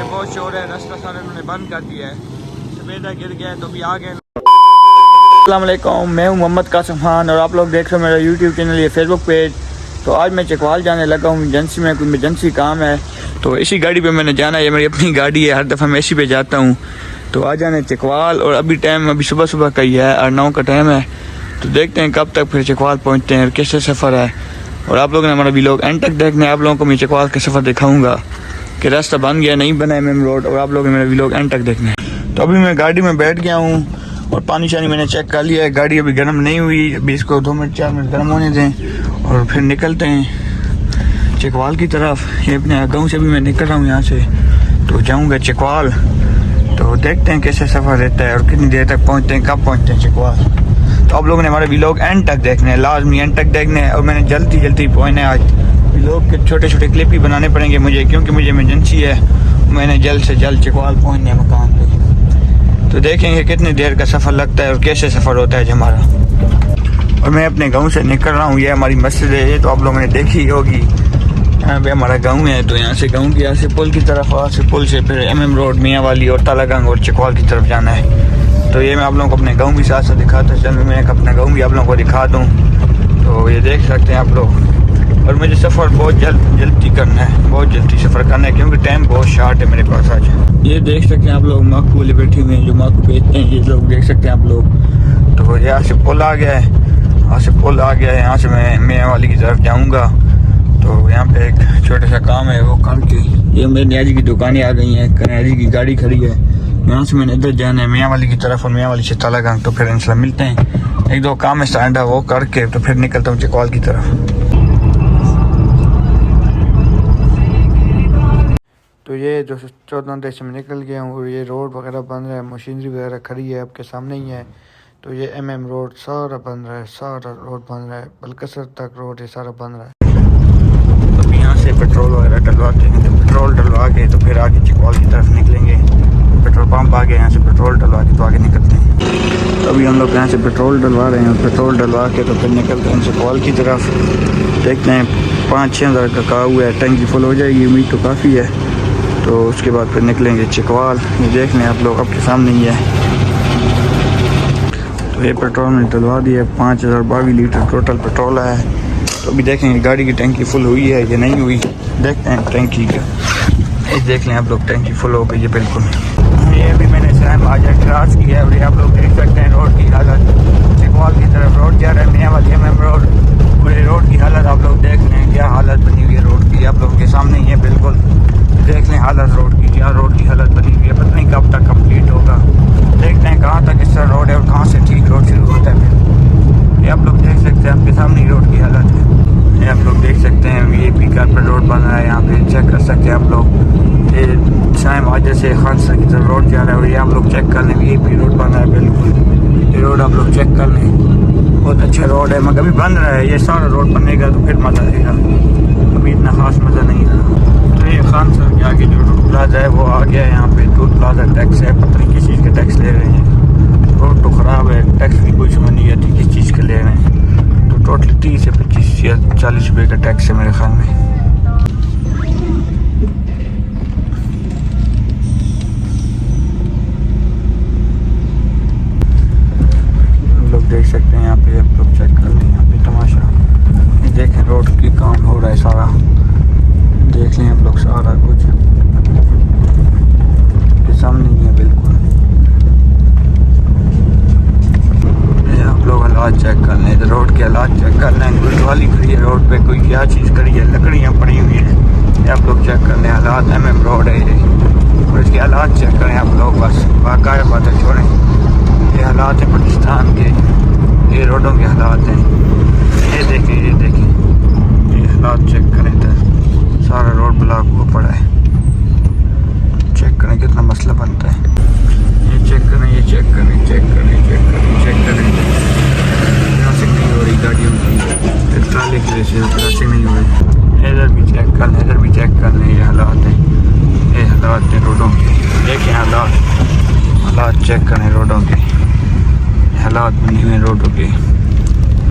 में बहुत शोर है, रास्ता सारा उन्होंने बंद कर दिया है, सफेदा गिर गया है तो अभी आ गए। अस्सलाम वालेकुम, मैं हूं मोहम्मद कासिम खान और आप लोग देख रहे हो मेरा यूट्यूब चैनल या फेसबुक पेज। तो आज मैं चकवाल जाने लगा हूँ, एजेंसी में कोई इमरजेंसी काम है तो इसी गाड़ी पे मैंने जाना है। ये मेरी अपनी गाड़ी है, हर दफ़ा मैं इसी पे जाता हूँ। तो आ जाने चकवाल और अभी सुबह सुबह का ही है और 9 का टाइम है। तो देखते हैं कब तक फिर चकवाल पहुँचते हैं और कैसे सफ़र है। और आप लोगों ने हमारा व्लॉग एंड तक देखना है। आप लोगों को मैं चकवाल का सफ़र दिखाऊँगा कि रास्ता बन गया नहीं बना है मेम रोड, और आप लोगों ने मेरा व्लॉग एंड तक देखना है। तो अभी मैं गाड़ी में बैठ गया हूँ और पानी शानी मैंने चेक कर लिया है। गाड़ी अभी गर्म नहीं हुई, अभी इसको 2 मिनट 4 मिनट गर्म होने दें और फिर निकलते हैं चकवाल की तरफ। ये अपने गाँव से भी मैं निकल रहा हूँ यहाँ से, तो जाऊँगा चकवाल। तो देखते हैं कैसे सफ़र रहता है और कितनी देर तक पहुँचते हैं, कब पहुँचते हैं चकवाल। तो आप लोगों ने हमारे व्लॉग एंड तक देखने हैं, लाजमी एंड तक देखने हैं। और मैंने जल्दी पहुँचना है। आज व्लॉग के छोटे छोटे क्लिप ही बनाने पड़ेंगे मुझे, क्योंकि मुझे इमरजेंसी है। मैंने जल्द से जल्द चकवाल पहुँचना है मकान पे। तो देखेंगे कितनी देर का सफ़र लगता है और कैसे सफ़र होता है हमारा। और मैं अपने गाँव से निकल रहा हूँ, ये हमारी मस्जिद है, ये तो आप लोगों ने देखी होगी। यहाँ पे हमारा गाँव है, तो यहाँ से गाँव की यहाँ से पुल की तरफ, वहाँ से पुल से फिर MM रोड मियाँ वाली और तालागंग और चकवाल की तरफ जाना है। तो ये मैं आप लोगों को अपने गाँव भी साथ साथ दिखाता चलूँ, मैं अपना गाँव भी आप लोगों को दिखा दूँ। तो ये देख सकते हैं आप लोग। और मुझे सफ़र बहुत जल्दी करना है, बहुत जल्दी सफ़र करना है, क्योंकि टाइम बहुत शार्ट है मेरे पास आज। ये देख सकते हैं आप लोग, माकू वाले बैठे हुए हैं जो माकू बेचते हैं, ये लोग देख सकते हैं आप लोग। तो यहाँ से पुल आ गया है, यहाँ से पुल आ गया है, यहाँ से मैं मियाँ वाली की तरफ जाऊँगा। तो यहाँ पे एक छोटा सा काम है वो करके, ये मेरी न्याजी की दुकानें आ गई हैं, न्याजी की गाड़ी खड़ी है। यहाँ से मैंने इधर जाना है मियाँ वाली की तरफ और मियाँ वाली से तालागंग। तो फिर इंशाल्लाह मिलते हैं, 1-2 काम है स्टैंड है वो करके तो फिर निकलता हूँ चकवाल की तरफ। तो ये जो 14 देश में निकल गया हूँ और ये रोड वगैरह बन रहा है, मशीनरी वगैरह खड़ी है आपके सामने ही है। तो ये MM रोड सारा बन रहा है, सारा रोड बन रहा है, बलकसर तक रोड ये सारा बन रहा है। अब यहाँ से पेट्रोल वगैरह डलवाते हैं, तो पेट्रोल डलवा के तो फिर आगे चकवाल की तरफ निकलेंगे। पेट्रोल पंप आ गया, यहाँ से पेट्रोल डलवा के तो आगे निकलते हैं। तो अभी हम लोग यहाँ से पेट्रोल डलवा रहे हैं, पेट्रोल डलवा के तो फिर निकलते हैं चकवाल की तरफ। देखते हैं 5-6 हज़ार का कहा हुआ है, टंकी फुल हो जाएगी, उम्मीद तो काफ़ी है। तो उसके बाद फिर निकलेंगे चकवाल। ये देख लें आप लोग, आपके सामने ही है। तो ये पेट्रोल में डलवा दिया, 5022 लीटर टोटल पेट्रोल है। तो अभी देखेंगे गाड़ी की टंकी फुल हुई है या नहीं हुई, देखते हैं टंकी का। ये देख लें आप लोग, टंकी फुल हो गई है बिल्कुल। ये अभी मैंने सहम आज क्रॉस किया है और ये आप लोग देख सकते हैं रोड की हालत। चकवाल की तरफ रोड जा रहा है, मियाँ वाली MM रोड, और ये रोड की हालत आप लोग देख लें, क्या हालत बनी हुई है रोड की, आप लोगों के सामने ही है बिल्कुल। देख लें हालत रोड की, क्या रोड की हालत बनी हुई है, पता नहीं कब तक कंप्लीट होगा। देखते हैं कहाँ तक इस रोड है और कहाँ से ठीक रोड शुरू होता है। फिर ये आप लोग देख सकते हैं, आपके सामने ही रोड की हालत है। ये आप लोग देख सकते हैं, VIP कारपेट रोड बन रहा है, यहाँ पे चेक कर सकते हैं आप लोग। ये शाम आज से खानसा की तरफ रोड जा रहा है और ये आप लोग चेक कर लें, VIP रोड बन रहा है बिल्कुल। ये रोड आप लोग चेक कर लें, बहुत अच्छा रोड है, मगर अभी बन रहा है। ये सारा रोड बनेगा तो फिर मज़ा आएगा, अभी इतना ख़ास मज़ा नहीं है। तो ये खानसा के आगे जो टूल प्लाजा है वो आ गया है, यहाँ पे टूल प्लाजा टैक्स है, पता नहीं किस चीज़ का टैक्स ले रहे हैं। रोड तो ख़राब है, टैक्स की कोई समझ नहीं आती किस चीज़ का ले रहे हैं। तो टोटल 30 से 25 या 40 रुपये का टैक्स है मेरे ख्याल में। लोग देख सकते हैं यहाँ पे, आप लोग चेक कर लें यहाँ पे तमाशा। ये देखें रोड की काम हो रहा है सारा, देख लें आप लोग सारा कुछ ये सामने ही है बिल्कुल। ये आप लोग हालात चेक कर लें, इधर रोड के हालात चेक कर लें। कोई ट्रॉली खड़ी है रोड पे, कोई क्या चीज़ खड़ी है, लकड़ियाँ पड़ी हुई हैं। ये आप लोग चेक कर लें हालात। MM रोड है ये, और इसके हालात चेक करें आप लोग, बस बाकायदा बातें छोड़ें। ये हालात हैं पाकिस्तान के, ये रोडों के हालात हैं। ये देखें, ये देखें, ये हालात चेक करें, इधर सारा रोड ब्लॉक हुआ पड़ा है। चेक करें कितना मसला बनता है। ये चेक करें, ये चेक करें, चेक करें, चेक करें, चेक करें। क्रॉसिंग नहीं हो रही गाड़ियों की, ट्राले की वजह से क्रॉसिंग नहीं हो रही। इधर भी चेक कर लें, इधर भी चेक कर लें। ये हालात हैं, ये हालात हैं रोडों के। देखें हालात चेक करें रोडों के, हालात बने हुए रोडों के।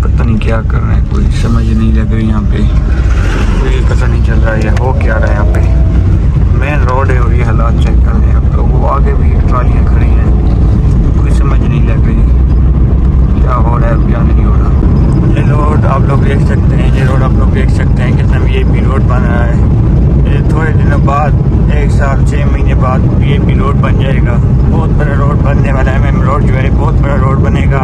पता नहीं क्या कर रहे हैं, कोई समझ नहीं लग रही यहाँ पे, कोई पता नहीं चल रहा है हो क्या रहा है यहाँ पे। मेन रोड है और ये हालात बाद VIP रोड बन जाएगा। बहुत बड़ा रोड बनने वाला है। MM रोड जो है बहुत बड़ा रोड बनेगा।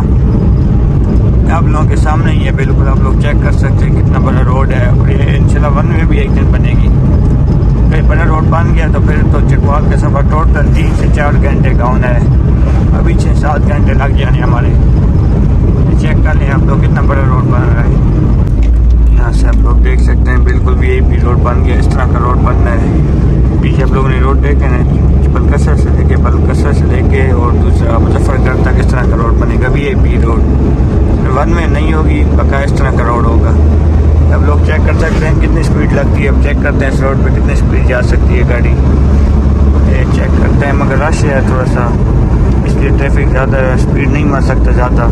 आप लोगों के सामने ही है बिल्कुल, आप लोग चेक कर सकते हैं कितना बड़ा रोड है। और ये इंशाल्लाह वन में भी एक दिन बनेगी। फिर बड़ा रोड बन गया तो फिर तो चकवाल का सफ़र टोटल 3 से 4 घंटे का होना है। अभी 6-7 घंटे लग जाने हमारे। चेक कर लें आप लोग कितना बड़ा रोड बन रहा है। यहाँ से आप लोग देख सकते हैं बिल्कुल VIP रोड बन गया। इस तरह का रोड बनना है। पीछे आप लोगों ने रोड देखे ना, बलकसर से लेके और दूसरा मुजफ्फरगढ़ तक इस तरह का रोड बनेगा VIP रोड। वन में नहीं होगी, पक्का इस तरह का रोड होगा। अब लोग चेक कर सकते हैं कितनी स्पीड लगती है। अब चेक करते हैं इस रोड पे कितनी स्पीड जा सकती है गाड़ी। ये चेक करते हैं, मगर रश है थोड़ा सा, इसलिए ट्रैफिक ज़्यादा है, स्पीड नहीं मार सकता ज़्यादा।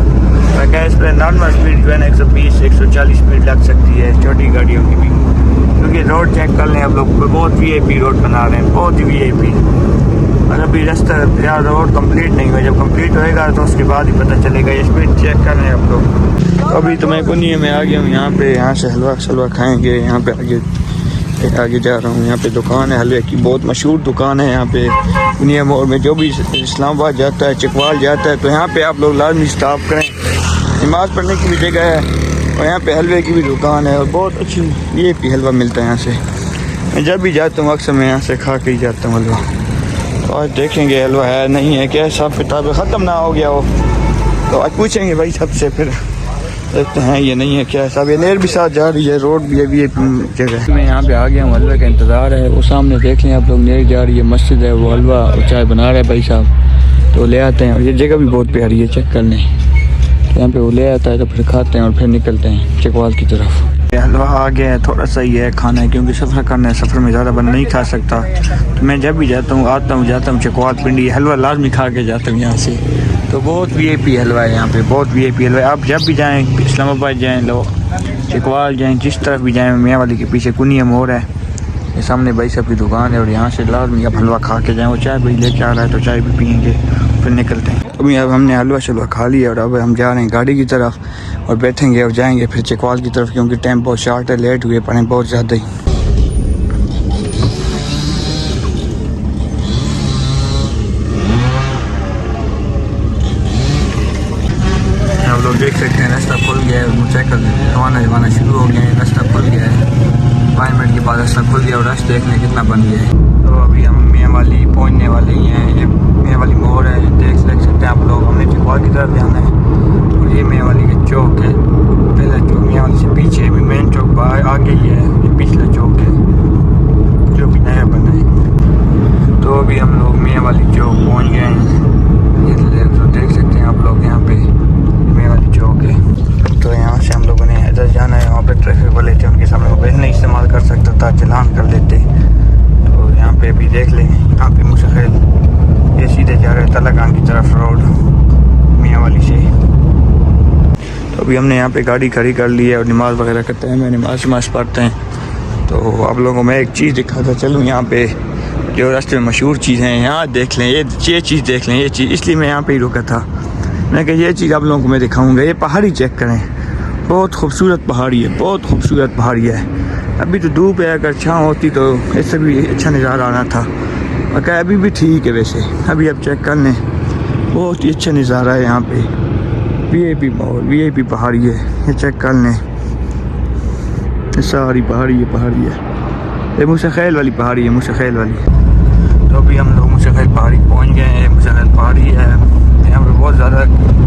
क्या इस पर नॉर्मल स्पीड जो है ना 120-140 स्पीड लग सकती है छोटी गाड़ियों की भी। क्योंकि रोड चेक कर लें आप लोग, बहुत VIP रोड बना रहे हैं, बहुत ही VIP। और अभी रास्ता यार रोड कंप्लीट नहीं हुआ, जब कंप्लीट होएगा तो उसके बाद ही पता चलेगा। ये स्पीड चेक कर लें आप लोग। अभी तो मैं कुनिया में आ गया हूँ। यहाँ पे यहाँ से हलवा खाएँगे। यहाँ पे आगे जा रहा हूँ। यहाँ पे दुकान है हलवे की, बहुत मशहूर दुकान है यहाँ पे कुनिया मोड़ में। जो भी इस्लामाबाद जाता है, चकवाल जाता है, तो यहाँ पे आप लोग लाजमी स्टॉप करें। नमाज़ पढ़ने की भी जगह है और यहाँ पे हलवे की भी दुकान है और बहुत अच्छी VIP हलवा मिलता है यहाँ से। मैं जब भी जाता हूँ अक्सर मैं यहाँ से खा के ही जाता हूँ हलवा। तो आज देखेंगे हलवा है नहीं है, क्या हिसाब किताब ख़त्म ना हो गया हो तो आज पूछेंगे भाई सबसे, फिर देखते हैं ये नहीं है क्या हिसाब। ये नेर भी साथ जा रही है, रोड भी है VIP जगह। मैं यहाँ पे आ गया हूँ, हलवे का इंतज़ार है। वो सामने देख लें आप लोग, नेर जा रही है, मस्जिद है, वो हलवा और चाय बना रहे हैं भाई साहब, तो ले आते हैं। और ये जगह भी बहुत प्यारी है, चेक कर लें। यहाँ पे वो ले आता है तो फिर खाते हैं और फिर निकलते हैं चकवाल की तरफ। हलवा आ गया है, थोड़ा सा ही है खाना है क्योंकि सफ़र करना है, सफ़र में ज़्यादा बन नहीं खा सकता। तो मैं जब भी जाता हूँ जाता हूँ चकवाल पिंडी, हलवा लाजमी खा के जाता हूँ यहाँ से। तो बहुत VIP हलवा है यहाँ पे, बहुत VIP हलवा है। आप जब भी जाएँ, इस्लामाबाद जाएँ, लो चकवाल जाएँ, जिस तरफ भी जाएँ, मियाँ वाली के पीछे कुनिया मोड़ है, ये सामने भाई साहब की दुकान है और यहाँ से लाजमी आप हलवा खा के जाएँ। वो चाय भी लेके आ रहा है तो चाय भी पियेंगे फिर निकलते हैं। अभी अब हमने हलवा शलवा खा लिया और अब हम जा रहे हैं गाड़ी की तरफ और बैठेंगे और जाएंगे फिर चकवाल की तरफ, क्योंकि टाइम बहुत शॉर्ट है, लेट हुए पड़े बहुत ज़्यादा ही। आप लोग देख सकते हैं रास्ता खुल गया है, मोटरसाइकिल रवाना शुरू हो गया है, रास्ता खुल गया है। 5 मिनट के बाद रास्ता खुल गया और रास्ता देखने कितना बन गया है। तो अभी हम मियाँ वाली पहुँचने वाले ही हैं। ये मियाँ वाली मोड़ है, देख सकते हैं आप लोग। हमने चकवाल की तरफ जाना है और ये मियाँ वाली का चौक है। पहला चौक मियाँ वाली से पीछे भी मेन चौक आगे ही है, ये पिछला चौक है जो भी नया बना है। तो अभी हम लोग मियाँ वाली चौक पहुँच गए हैं। ये तो देख सकते हैं आप लोग, यहाँ पे मियाँ वाली चौक है। तो यहाँ से हम लोगों ने इधर जाना है। वहाँ पे ट्रैफिक वाले थे, उनके सामने मोबाइल नहीं इस्तेमाल कर सकता था, चलान कर लेते। तो यहाँ पे भी देख लें, यहाँ पे मुश्किल ये सीधे जा रहे हैं तलाकान की तरफ रोड मियाँ वाली से। तो अभी हमने यहाँ पे गाड़ी खड़ी कर ली है और नमाज़ वगैरह करते हैं, मैं नमाज पढ़ते हैं। तो आप लोगों को मैं एक चीज़ दिखाता चलूँ, यहाँ पे जो रास्ते में मशहूर चीज़ हैं यहाँ देख लें, ये चीज़ देख लें, ये चीज़ इसलिए मैं यहाँ पे ही रुका था। मैं कहा ये चीज़ आप लोगों को मैं दिखाऊंगा। ये पहाड़ी चेक करें, बहुत खूबसूरत पहाड़ी है, बहुत खूबसूरत पहाड़ी है। अभी तो धूप है, अगर छाँव होती तो इससे भी अच्छा नज़ारा आना था। और क्या अभी भी ठीक है वैसे, अभी आप चेक कर लें, बहुत ही अच्छा नज़ारा है यहाँ पे। VIP माहौल, VIP पहाड़ी है, ये चेक कर लें। ये सारी पहाड़ी है, ये मुशखेल वाली पहाड़ी है, मुशखेल वाली। तो अभी हम लोग मुशखेल पहाड़ी पहुँच गए हैं। मुशखेल पहाड़ी है, यहाँ पे बहुत ज़्यादा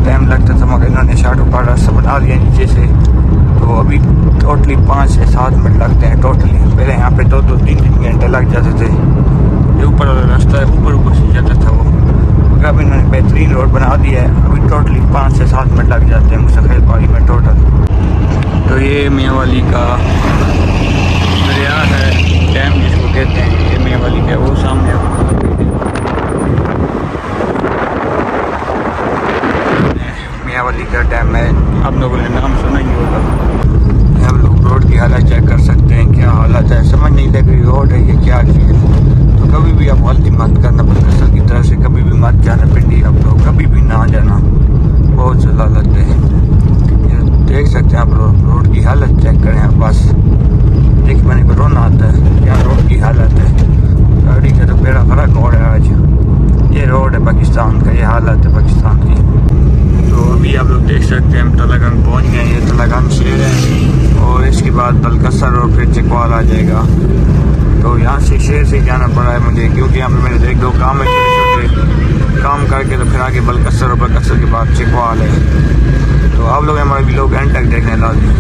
टाइम लगता था मगर इन्होंने शार्ट ऊपर रास्ता बना दिया नीचे से। तो अभी टोटली 5 से 7 मिनट लगते हैं टोटली। पहले यहाँ पे 2-3 घंटे लग जाते थे। ये ऊपर वाला रास्ता है, ऊपर से जाता था वो, मगर अभी इन्होंने बेहतरीन रोड बना दिया है। अभी टोटली 5 से 7 मिनट लग जाते हैं मुशखेल पहाड़ी में टोटल। तो ये मियाँ वाली का दरिया है, डैम जिसको कहते हैं, ये मियाँ वाली का वो सामने मियाँ वाली का डैम है। आप लोगों ने नाम सुना ही होगा। हम लोग रोड की हालत चेक कर सकते हैं, क्या हालत है, समझ नहीं लग रही रोड है ये क्या चीज़ है। तो कभी भी आप गलती मत करना, बदकसर की तरह से कभी भी मत जाना पिंडी, आप लोग कभी भी ना जाना, बहुत जलालत है। ये देख सकते हैं आप लोग, रोड की हालत चेक करें आप बस, देख मैंने को रोना आता है क्या रोड की हालत है। गाड़ी का तो बेड़ा खड़ा हो रहा है। बाद बलकसर और फिर चकवाल आ जाएगा। तो यहाँ से शहर से जाना पड़ा है मुझे, क्योंकि यहाँ पे मेरे एक दो काम है छोटे छोटे, काम करके तो फिर आगे बलकसर और बलकसर के बाद चकवाल है। तो आप लोग हमारे भी लोग एंड तक देखने लाजमी।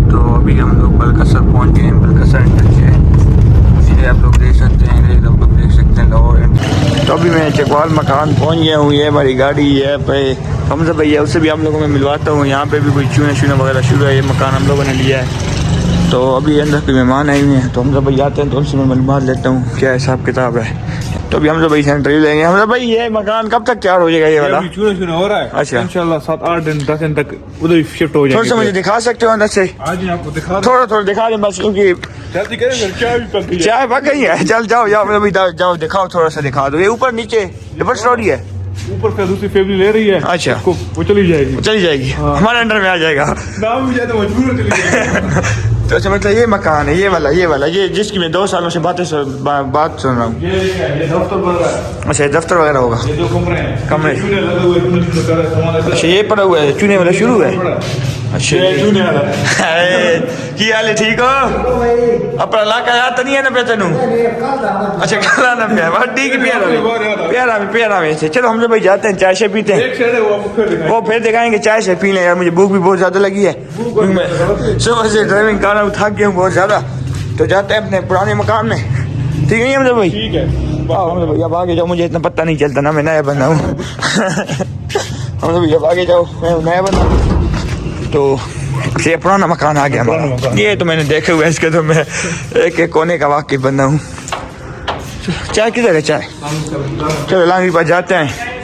तो अभी हम लोग बलकसर पहुँच गए हैं, बलकसर एंड से ये आप लोग देख सकते हैं, आप लोग देख सकते हैं लाहौर एंड। तो अभी मैं चकवाल मकान पहुँच गया हूँ, ये हमारी गाड़ी है पे हमजा भैया, उससे भी आप लोगों में मिलवाता हूँ। यहाँ पे भी कोई चूने शूने वगैरह शुरू है, ये मकान हम लोगों ने लिया है। तो अभी अंदर के मेहमान आए हुए हैं, तो हमजा भाई आते हैं तो उनसे मैं मालूमात लेता हूँ क्या हिसाब किताब है। तो अभी हमजा भाई से इंटरव्यू लेंगे। हमजा भाई ये मकान कब तक तैयार हो जाएगा ये वाला? चूना चूना हो रहा है। अच्छा, इंशाल्लाह 7-8 दिन 10 दिन तक उधर शिफ्ट हो जाएगा। थोड़ा सा मुझे दिखा सकते हो अंदर से? आज ही आपको दिखा थोड़ा थोड़ा दिखा दें बस, क्योंकि जल्दी करें, चाय भी पक गई है। चाय पक गई है। चल जाओ जाओ अभी जाओ दिखाओ, थोड़ा सा दिखा दो। ये ऊपर नीचे डबल स्टोरी है, ऊपर से दूसरी फैमिली ले रही है। अच्छा, वो चली जाएगी, चली जाएगी। हाँ। हमारे अंडर में आ जाएगा। नाम भी ज्यादा मजबूर हो चली जाएगी। तो अच्छा, मतलब ये मकान है, ये वाला ये जिसकी मैं 2 सालों से बात सुन रहा हूँ। ये दफ्तर बन रहा है। अच्छा, ये दफ्तर वगैरह होगा। ये जो कमरे हैं, कमरे। चूने लगे हुए हैं। अच्छा, ये पड़ा हुआ है, चूने वाला शुरू है। अच्छा, ये चूने वाला की हाल है? ठीक हो? अपना इलाका याद तो नहीं है ना पे तेनू? अच्छा, कल आना पे बस ठीक है। प्यारा में से चलो हम लोग भाई जाते हैं, चाय से पीते हैं। वो फिर दिखाएंगे, चाय से पी लें यार, मुझे भूख भी बहुत ज़्यादा लगी है। मैं सुबह से ड्राइविंग कर रहा हूँ, थक गया हूँ बहुत ज़्यादा। तो जाते हैं अपने पुराने मकान में, ठीक है हमजा भाई? ठीक है हमजा भाई, अब आगे जाओ, मुझे इतना पता नहीं चलता ना, मैं नया बंदा हूँ। हमजा भाई अब आगे जाओ, मैं नया बंदा हूँ। तो ये पुराना मकान आ गया हमारा। ये तो मैंने देखे हुए, इसके तो मैं एक कोने का वाकिफ बंदा हूँ। चाय किधर है? चाय चलो लांगी पास जाते हैं।